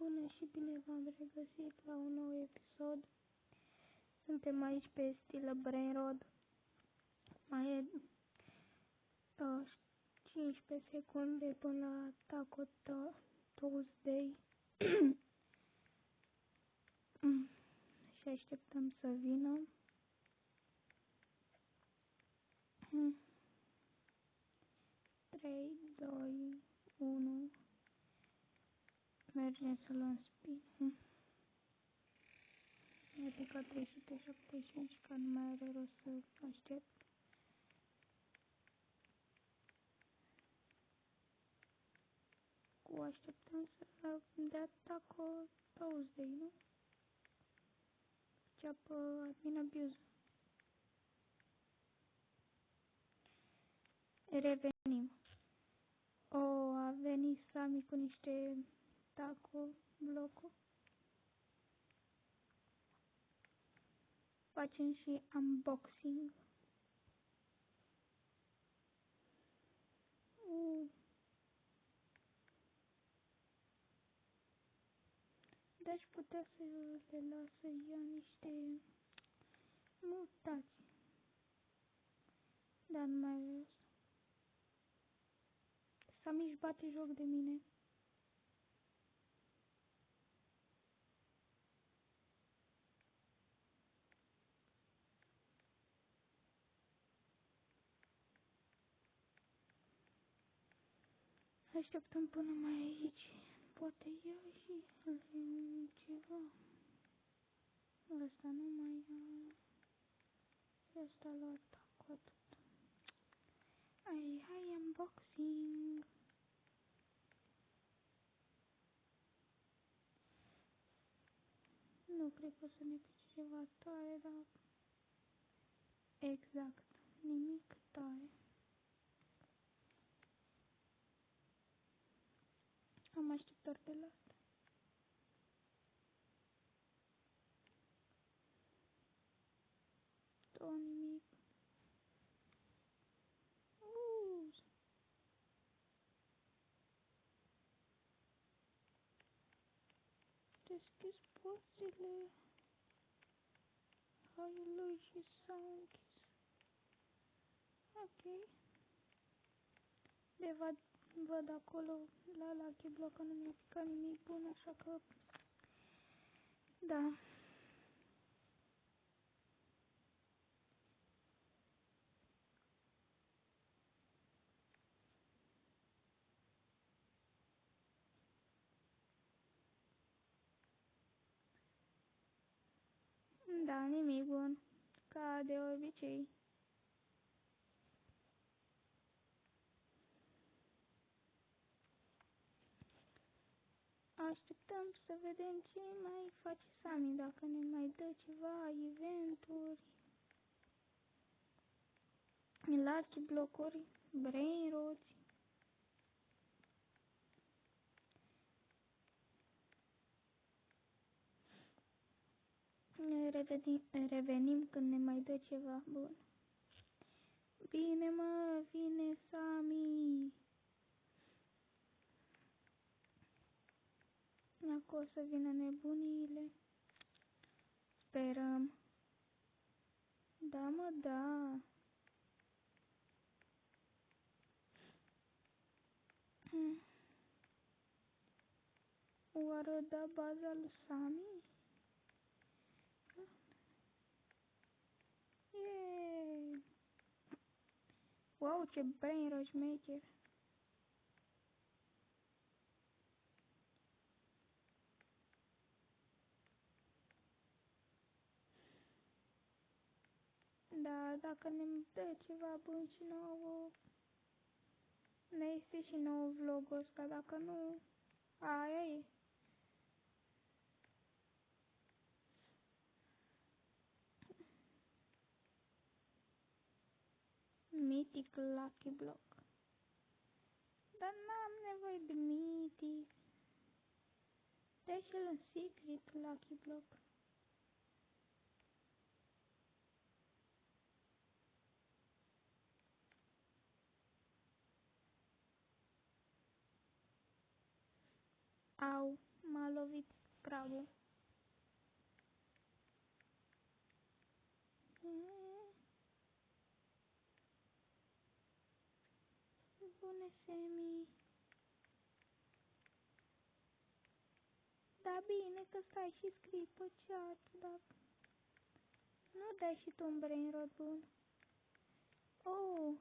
Bună și bine v-am regăsit la un nou episod. Suntem aici pe stilă Brain Road. Mai e 15 secunde până la Taco Tuesday. Și așteptăm să vină. 3, 2, 1. Mergem să luăm spin. Mi-a picat 375, că nu mai are rost să aștept. Așteptăm să dea Taco Tuesday, nu? Ceapă admin abuse. Revenim. A venit Sami cu niște taco blocuri. Facem și unboxing. Deci putea să le las să ia niște mutații. Dar nu mai vreau. Sami își bate joc de mine. Așteptăm până mai aici. Poate ia și ceva. Ăsta nu mai ia. Ăsta a luat taco atât. Hai unboxing. Nu cred că o să ne pice ceva tare, dar exact, nimic tare. Am așteptat de la asta. Tot nimic. Deschis porțile. Hai lui și s-a închis. Ok. De văd acolo la Lucky Block că nu mi-a picat nimic bun, așa că da. Da, nimic bun. Ca de obicei. Așteptăm să vedem ce mai face Sami, dacă ne mai dă ceva eventuri. Lucky Block-uri, Brain Road. Revenim când ne mai dă ceva bun. Bine mă, vine Sami. Acum o să vină nebunile. Sperăm. Da mă, da. Oară da baza lui Sami? Yeee. Wow, ce brain rush maker. Da, dacă ne dă ceva bun și nouă, ne este și nou vlogul ăsta, dacă nu, aia e. Mythic Lucky Block. Dar n-am nevoie de Mythic. Dă-și-l în Secret Lucky Block. Au, M-a lovit crabul. Bune, Semi. Da, bine că stai și scrii pe chat, dacă... Nu dai și tu un brain rot bun. Oh!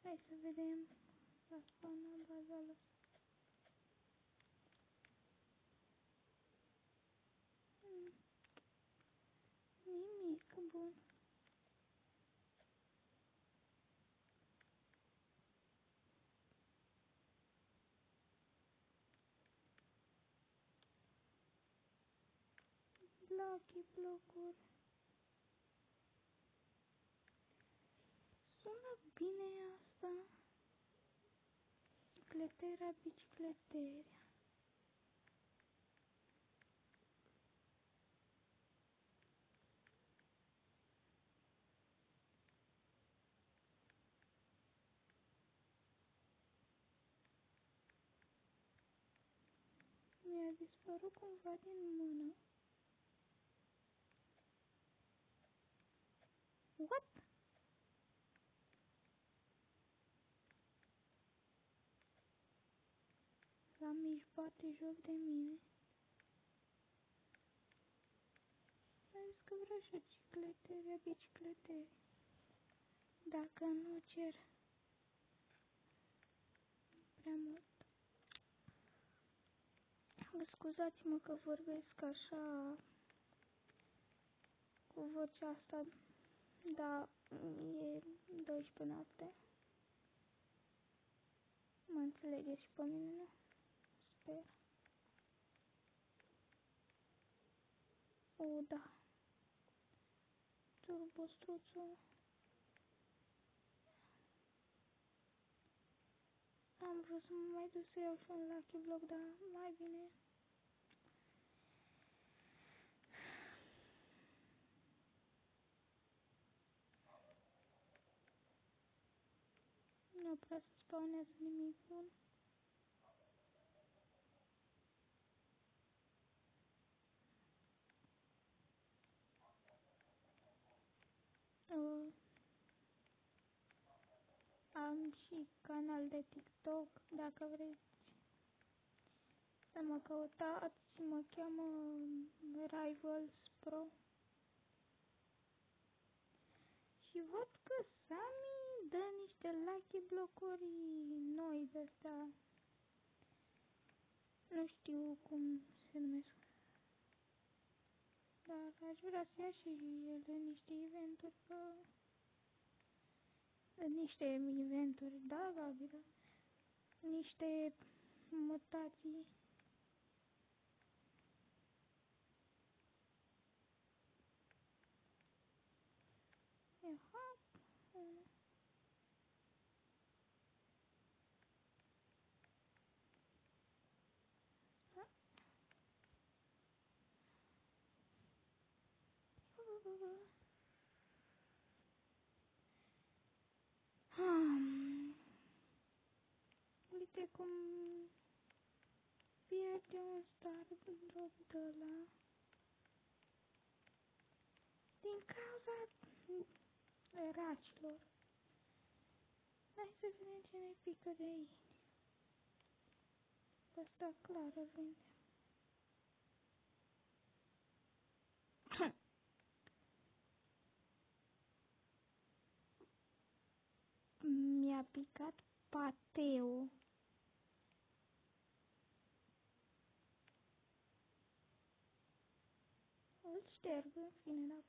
Hai să vedem. La spawna bazală. Nimic bun. Lucky blocuri. Sună bine asta. Bicicletera, bicicletera. Mi-a dispărut cumva din mână. What? La mici bate joc de mine. A zis că vrea și bicicletere, bicicletere. Dacă nu cer prea mult. Scuzați-mă că vorbesc așa cu vocea asta, dar e 12 noapte. Mă înțelegeți și pe mine, nu? Sper. O, da. Turbostruțul. Am vrut să mă mai duc să iau și un Lucky Block, dar mai bine. Nu prea se spawnează nimic bun. Am și canal de TikTok, dacă vreți să mă căutați, mă cheamă Rivals Pro. Și văd că Sami dă niște Lucky Block-uri noi de-astea. Nu știu cum se numesc. Dar aș vrea să ia și ele niște eventuri pe... Niște eventuri, da, Gabi, da. Niște mutații. Aha. Uite cum pierde un star drop de ăla din cauza racilor. Hai să vedem ce ne pică de aici. Asta clar îl vinde. Mi-a picat pateu. Îl șterg, în fine, dar...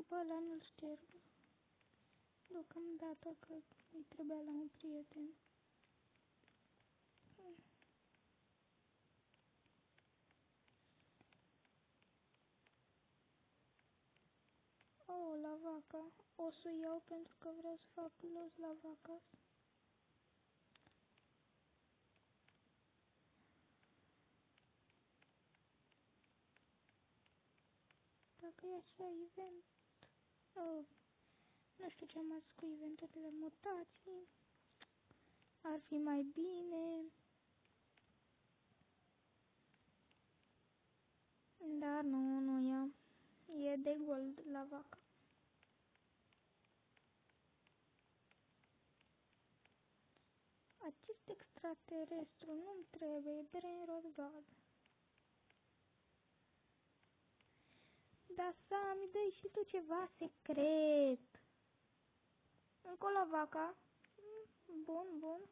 Pe ăla nu-l șterg. Deocamdată că îi trebuia la un prieten. Oh, la vaca. O să iau pentru că vreau să fac los la vaca. dacă e așa event. Nu știu ce am zis cu eventurile mutații. Ar fi mai bine. Dar nu ia. E de gold la vacă. Acest extraterestru nu-mi trebuie, Brainrot God. Dar Sami, dă-i și tu ceva secret. Încolo vaca. Bun.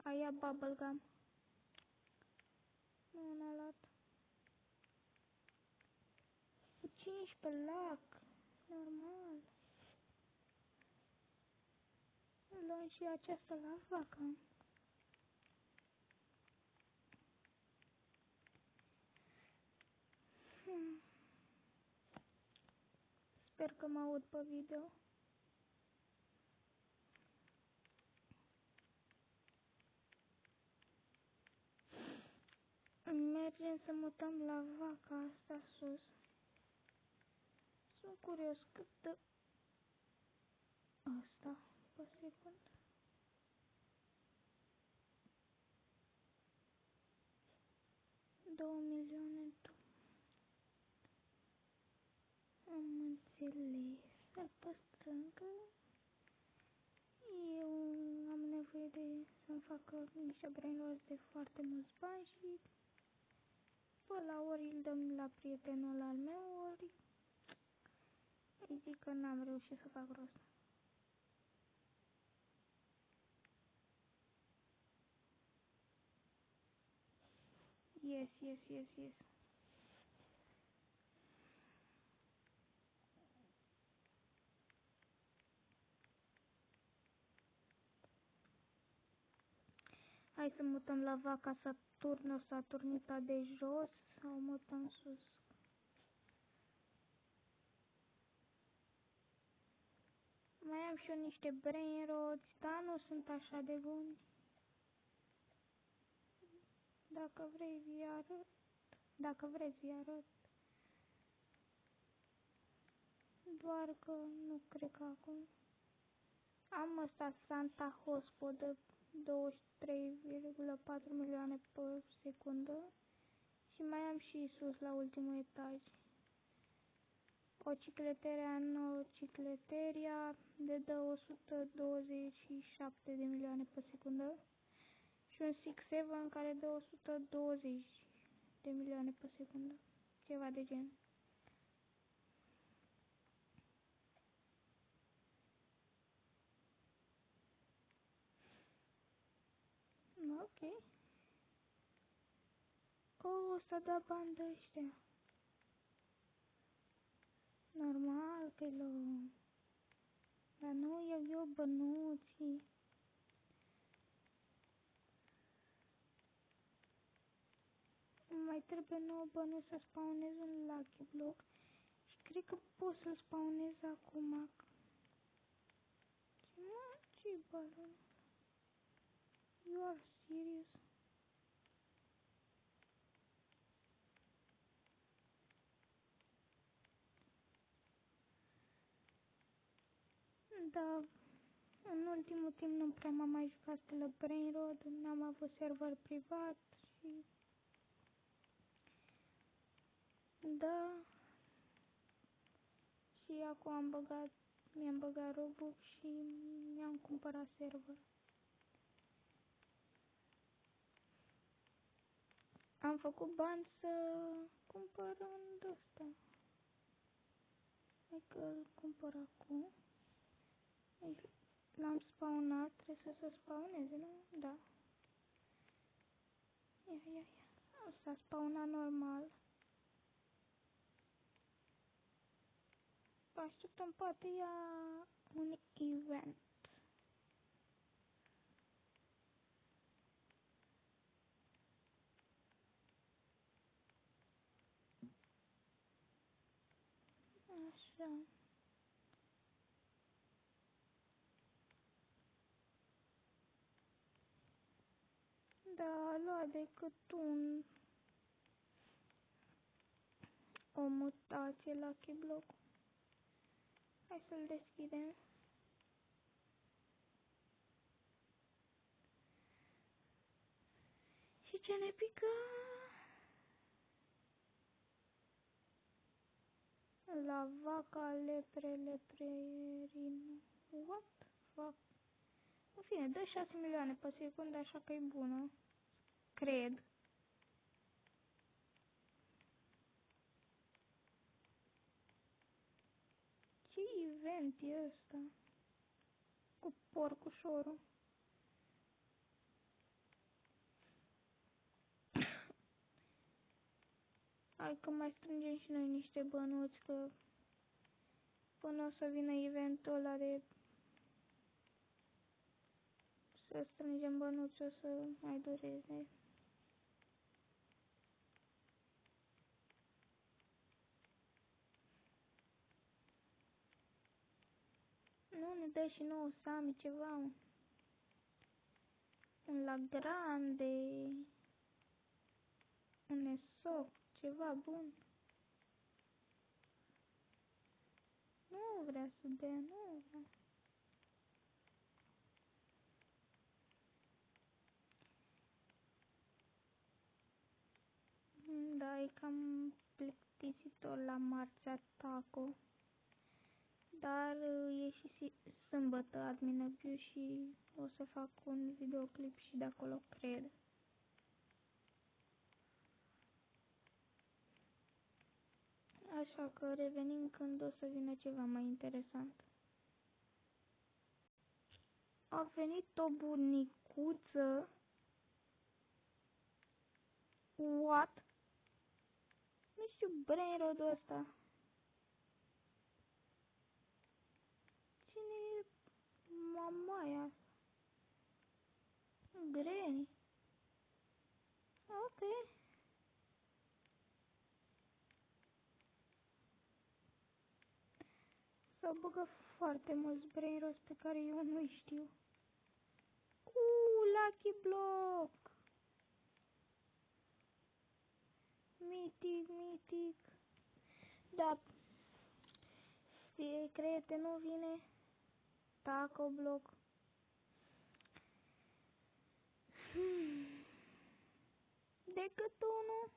Aia bubblegum. Nu, n-a luat. Cu 15 lac. Normal. Luăm și aceasta la vacă. Sper că mă aud pe video. Mergem să mutăm la vaca asta sus. Sunt curios cât dă asta pe secundă. 2 milioane. Am înțeles. Să-l păstrăm că eu am nevoie de să-mi fac niște brainwash de foarte mulți bani și pe la ori îl dăm la prietenul al meu, ori îi zic că n-am reușit să fac rost. Yes. Hai să mutăm la vaca Saturnita de jos sau mutăm sus. Mai am și eu niște brain rods, dar nu sunt așa de buni. Dacă vrei vi arăt. Dacă vreți vi arăt. Doar că nu cred că acum. Am ăsta Santa Hospo de 23,4 milioane pe secundă. Și mai am și sus la ultimul etaj. O cicleteria nouă, cicleteria de dă 127 de milioane pe secundă. Și un 6-7 care dă 120 de milioane pe secundă. Ceva de gen. Ok. O să dă bani de ăștia. Normal că luăm. Dar nu eu bănuții. Mai trebuie 9 bănuți să spawnez un Lucky Block. Și cred că pot să spawnez acum. Ce balon? You are serious? Da, în ultimul timp nu prea m-am mai jucat pe la Brainrot, n-am avut server privat și... Da. Și acum mi-am băgat Robux și mi-am cumpărat server. Am făcut bani să cumpăr un ăsta. Hai că îl cumpăr acum. L-am spawnat, trebuie să se spawneze, nu? Da. Ia. S-a spawnat normal. Așteptăm, poate ia un event. Așa. Da, a luat decât un o mutație la Keyblock. Hai să-l deschidem. Și ce ne pică? La vaca leprerin. What the fuck? În fine, dă 6 milioane pe secundă, așa că e bună. Cred. Ce event e ăsta? Cu porcușorul. Hai că mai strângem și noi niște bănuți, că până o să vină eventul ăla de să strângem bănuți, o să mai dureze. Nu ne dă și nouă Sami ceva, mă. Un la grande, un ESO, ceva bun. Nu vrea să dea, nu vrea. Da, e cam plictisitor la marțea taco. Dar e și sâmbătă admin abuse și o să fac un videoclip și de acolo, cred. Așa că revenim când o să vină ceva mai interesant. A venit o bunicuță. What? Nu știu brainrod-ul ăsta. Cine e mamaia? Granny. Ok. S-au băgat foarte mulți brainrods pe care eu nu știu. Lucky Block! Mitic, mitic. Da. Secrete nu vine. Taco Block. Decât unul.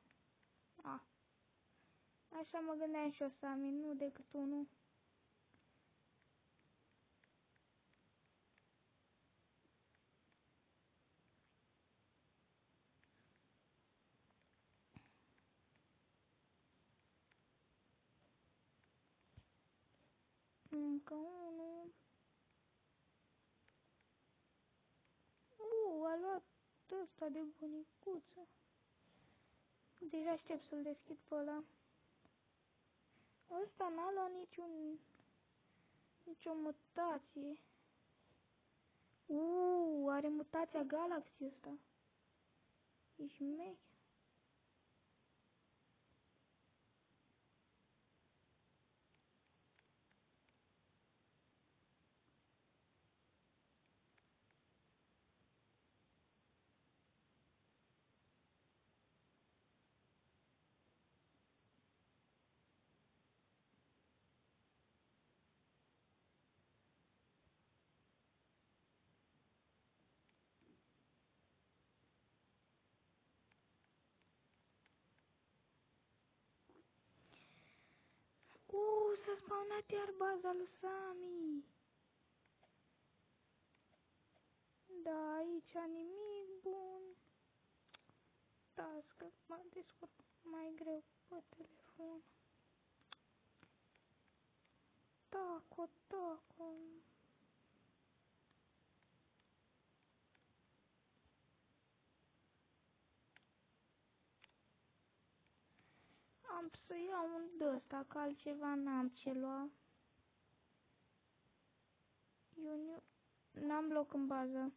Așa mă gândeam și eu, Sami, nu decât unul. Încă unul. A luat ăsta de bunicuță. Deja aștept să-l deschid pe ăla. Ăsta n-a luat nicio mutație. Are mutația Galaxy ăsta. Ești mech. S-a spawnat iar baza lui Sami. Da, aici nimic bun. Las că mă descurc mai greu pe telefon. Taco, taco. Am să iau un d-ăsta, că altceva n-am ce lua. N-am loc în bază.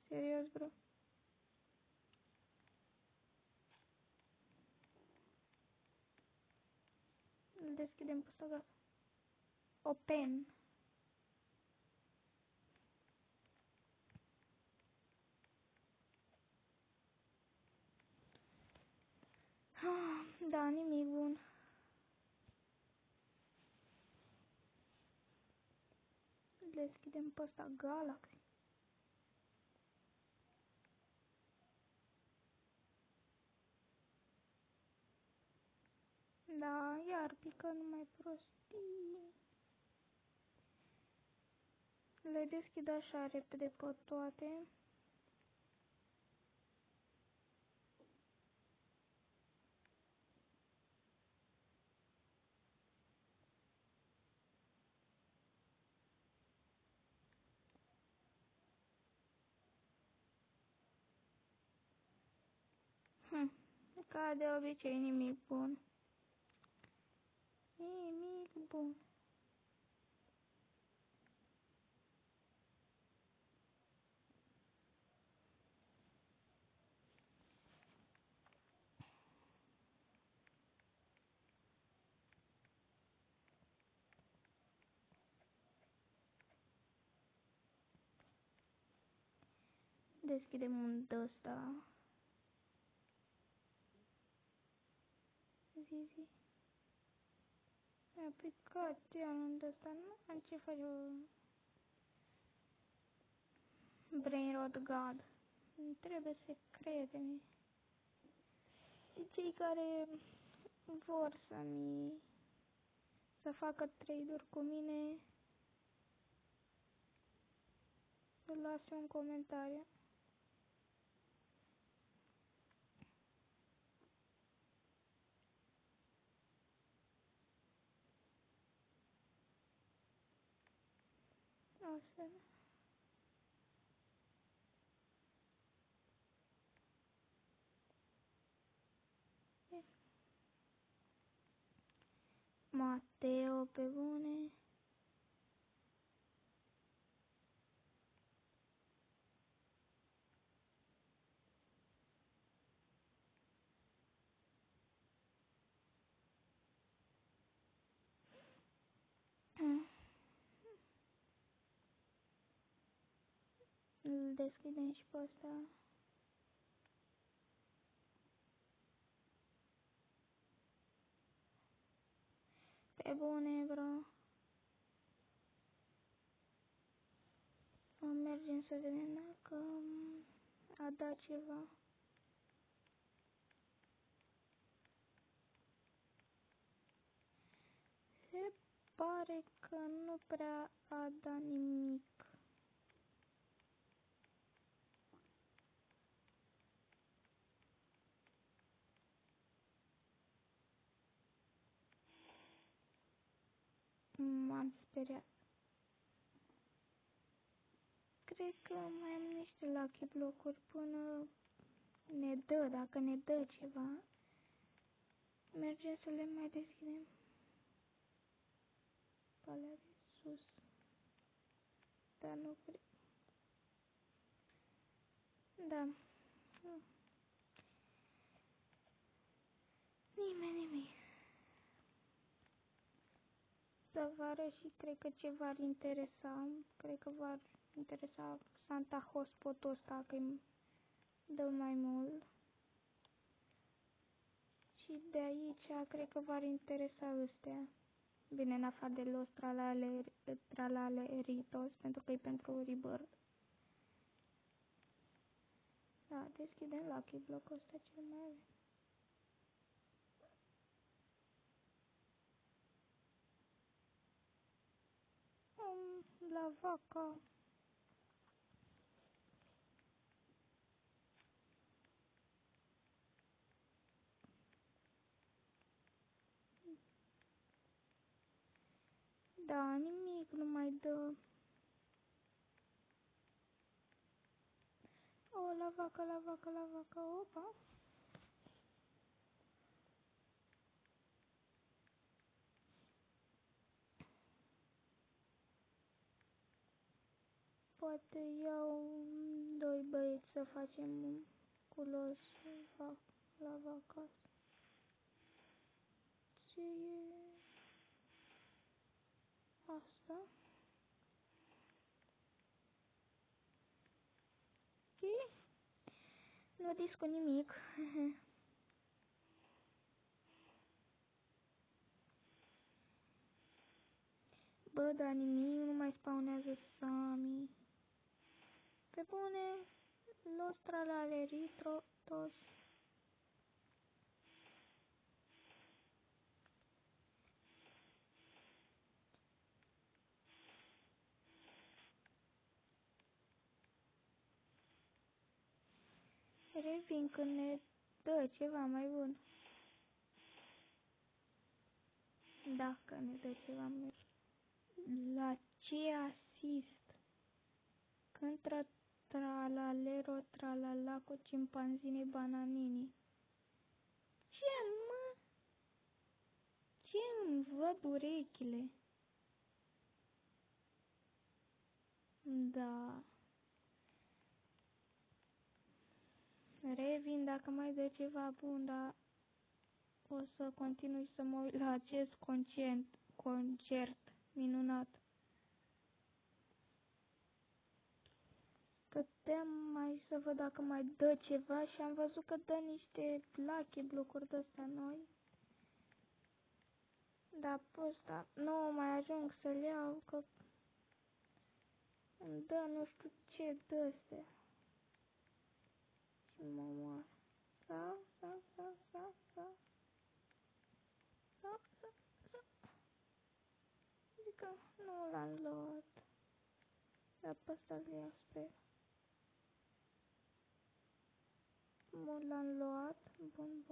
Serios, bro. Îl deschidem pe ăsta, gata. Open. Da, nimic bun. Deschidem pe ăsta Galaxy. Da, iar pică numai prostii. Le deschid așa repede pe toate. Ca de obicei nimic bun. Nimic bun. Deschidem un ăsta. Zi. Mi-a picat iar un ăsta, nu am ce face Brainrot God. Trebuie să crede. Și cei care vor să facă trade-uri cu mine, să lase un comentariu. Asta. Mateo, pe bune. Îl deschidem și pe ăsta. Pe bune, bro. Mergem să vedem dacă a dat ceva. Se pare că nu prea a dat nimic. M-am speriat. Cred că mai am niște lucky blocuri până ne dă, dacă ne dă ceva. Mergem să le mai deschidem. Pe alea de sus. Dar nu cred. Da. Nimic. Să vară și cred că ce v-ar interesa. Cred că v-ar interesa Santa Hotspot-ul ăsta, că îmi dă mai mult. Și de aici cred că v-ar interesa ăstea. Bine, în afară de Los Tralaleritos, pentru că e pentru Rebirth. Da, deschidem Lucky Block-ul ăsta cel mai avem. La vaca. Da, nimic nu mai dă. O, la vaca, opa. Poate iau doi băieți să facem culos la vaca. Ce e asta? Ok. Nu discu nimic. Bă, dar nimic, nu mai spawnează Sami. Pe bune, los tralale ritro, tos. Revin când ne dă ceva mai bun. Dacă ne dă ceva mai bun. La ce asist? Când tralalero tralala cu cimpanzini bananini. Ce mă? Ce îmi văd urechile? Da. Revin dacă mai dă ceva bun, dar o să continui să mă uit la acest concert minunat. Stăteam mai să văd dacă mai dă ceva și am văzut că dă niște lucky blocuri de-astea noi. Dar pe ăsta nu mai ajung să-l iau, că îmi dă nu știu ce de-astea. Și mă moară. Sau. Adică nu l-am luat. Dar pe ăsta-l iau, sper. L-am luat. Bun.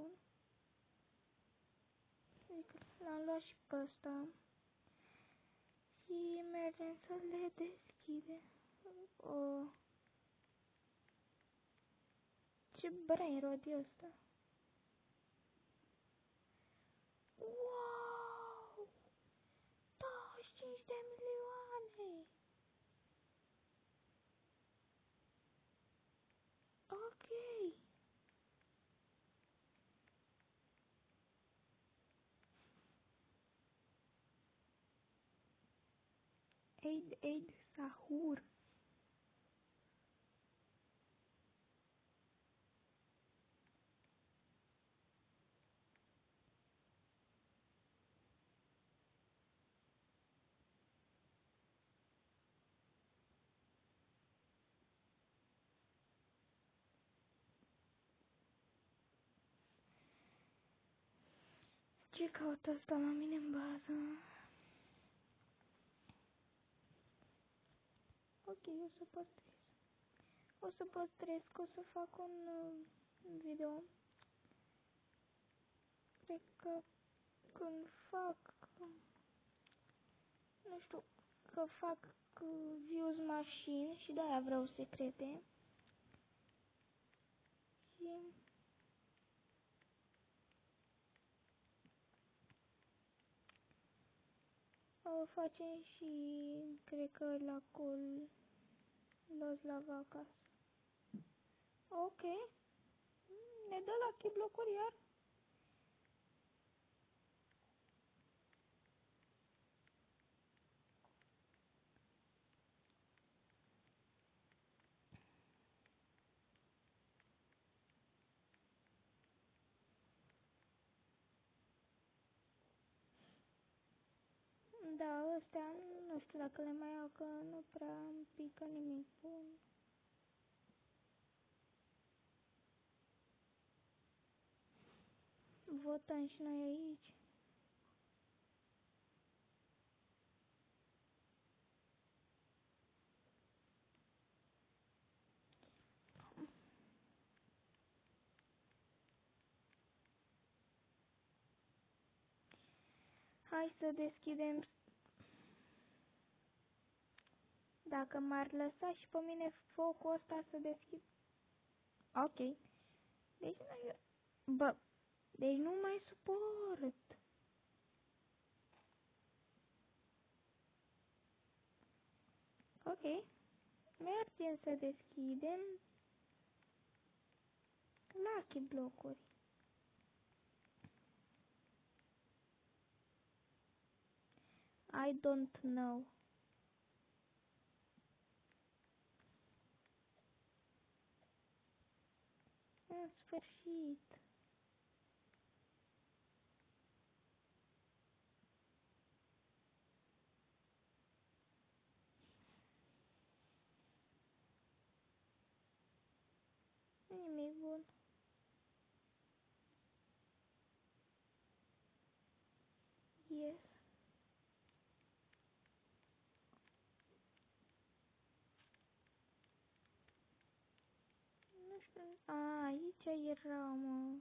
Adică l-am luat și pe ăsta. Și mergem să le deschidem. Ce brain rod e ăsta? Wow! 25 de milioane! Ok! Eid Sahur! Ce caută asta la mine în bază? Ok, o să păstrez. Că o să fac un video. Cred că când fac, nu știu, că fac views mașini și de-aia vreau secrete. Și o facem și, cred că la col los la vacas. Ok. Ne dă la chiblocuri iar. Da, ăstea nu știu dacă le mai iau, că nu prea îmi pică nimic bun. Votăm și noi aici. Hai să deschidem. Dacă m-ar lăsa și pe mine focul ăsta să deschid. Ok. Deci nu, deci nu mai suport. Ok. Mergem să deschidem lucky blocuri. I don't know. În sfârșit. Nu știu. A, aici era, mă.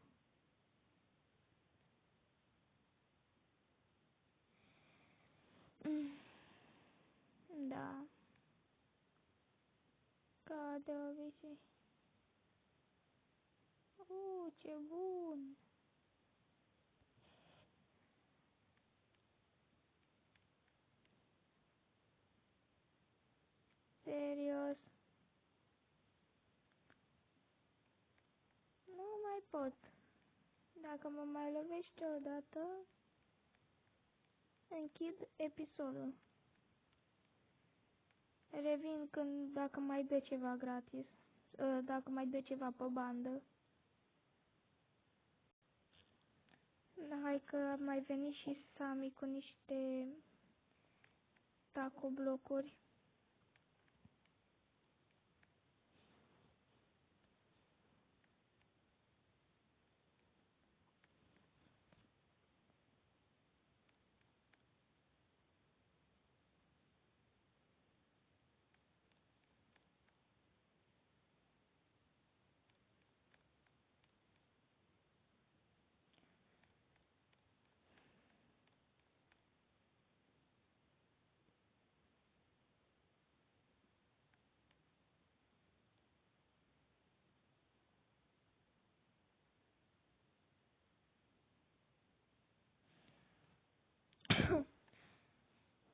Mm, Da, ca de obicei. Ce bun! Serios, nu mai pot. Dacă mă mai lovește odată, închid episodul. Revin dacă mai dă ceva gratis. Dacă mai dă ceva pe bandă. Hai că a mai venit și Sami cu niște taco blocuri.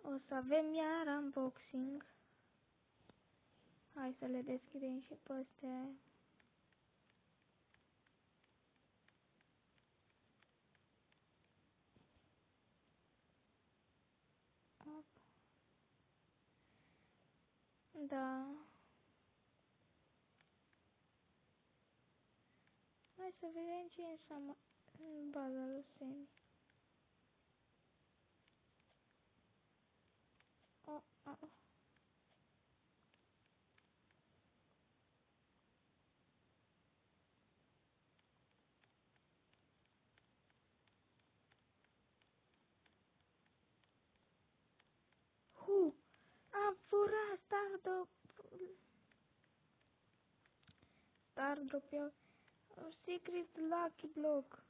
O să avem iar unboxing. Hai să le deschidem și pe astea. Da. Hai să vedem ce înseamnă în baza lui Semi. Oh, oh, oh. Am furat Stardrop eu. Secret Lucky Block.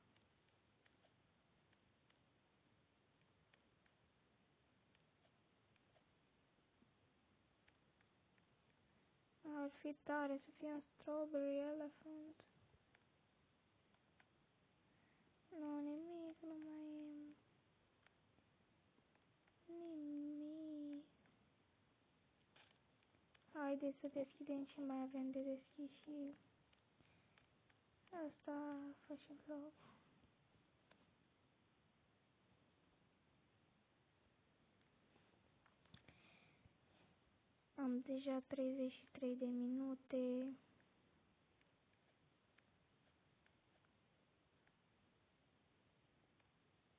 Ar fi tare să fie un Strawberry Elephant. Nu, nimic, nu mai e nimic. Haideți să deschidem ce mai avem de deschis și asta fa și vlog. Am deja 33 de minute.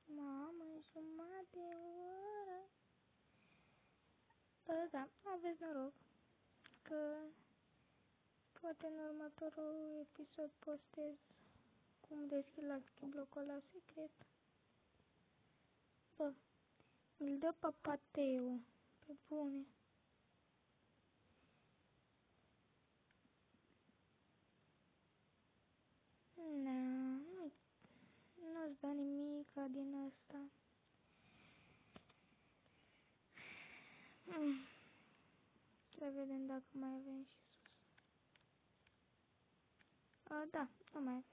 Mamă, jumătate de oră. Da, aveți noroc că poate în următorul episod postez cum deschid la blocul ăla secret. Bă, îl dă pe Pateu, pe bune. Nu-ți dă nimica din asta. Să vedem dacă mai avem și sus. Da, nu mai avem.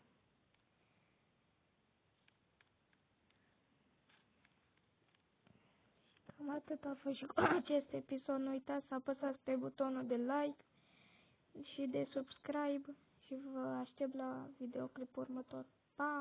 Cam atât a fost și cu acest episod. Nu uitați să apăsați pe butonul de like și de subscribe și vă aștept la videoclipul următor. Pa!